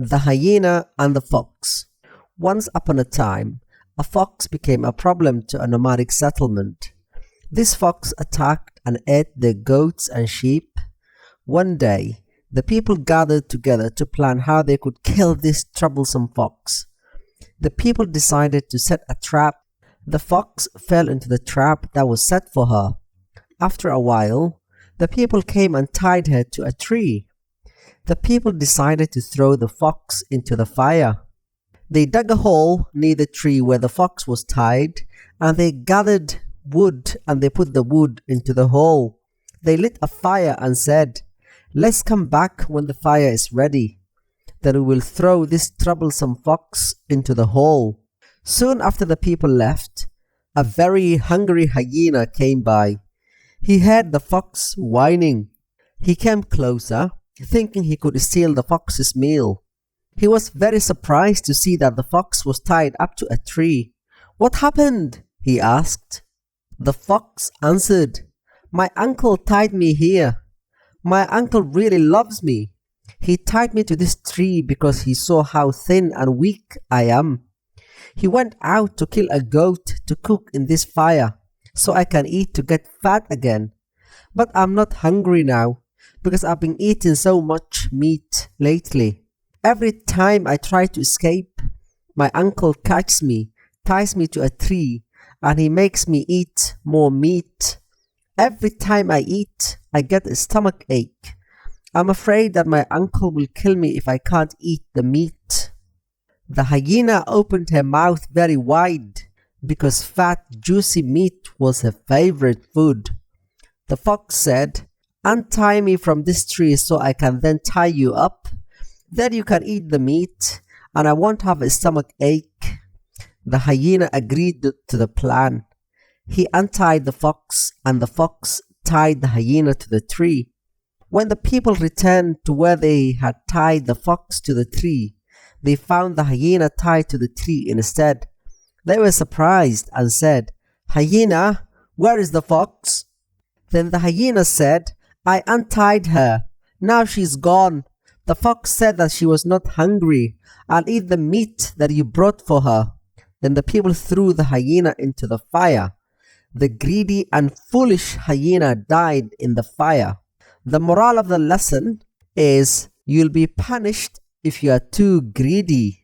The Hyena and the Fox. Once upon a time, a fox became a problem to a nomadic settlement. This fox attacked and ate their goats and sheep. One day, the people gathered together to plan how they could kill this troublesome fox. The people decided to set a trap. The fox fell into the trap that was set for her. After a while, the people came and tied her to a tree. The people decided to throw the fox into the fire. They dug a hole near the tree where the fox was tied, and they gathered wood and they put the wood into the hole. They lit a fire and said, "Let's come back when the fire is ready. Then we will throw this troublesome fox into the hole." Soon after the people left, a very hungry hyena came by. He heard the fox whining. He came closer, thinking he could steal the fox's meal. He was very surprised to see that the fox was tied up to a tree. "What happened?" he asked. The fox answered, "My uncle tied me here. My uncle really loves me. He tied me to this tree because he saw how thin and weak I am. He went out to kill a goat to cook in this fire so I can eat to get fat again. But I'm not hungry now because I've been eating so much meat lately. Every time I try to escape, my uncle catches me, ties me to a tree, and he makes me eat more meat. Every time I eat, I get a stomach ache. I'm afraid that my uncle will kill me if I can't eat the meat." The hyena opened her mouth very wide because fat, juicy meat was her favorite food. The fox said, "Untie me from this tree so I can then tie you up. Then you can eat the meat and I won't have a stomach ache." The hyena agreed to the plan. He untied the fox and the fox tied the hyena to the tree. When the people returned to where they had tied the fox to the tree, they found the hyena tied to the tree instead. They were surprised and said, "Hyena, where is the fox?" Then the hyena said, "I untied her. Now she's gone. The fox said that she was not hungry. I'll eat the meat that you brought for her." Then the people threw the hyena into the fire. The greedy and foolish hyena died in the fire. The moral of the lesson is you'll be punished if you are too greedy.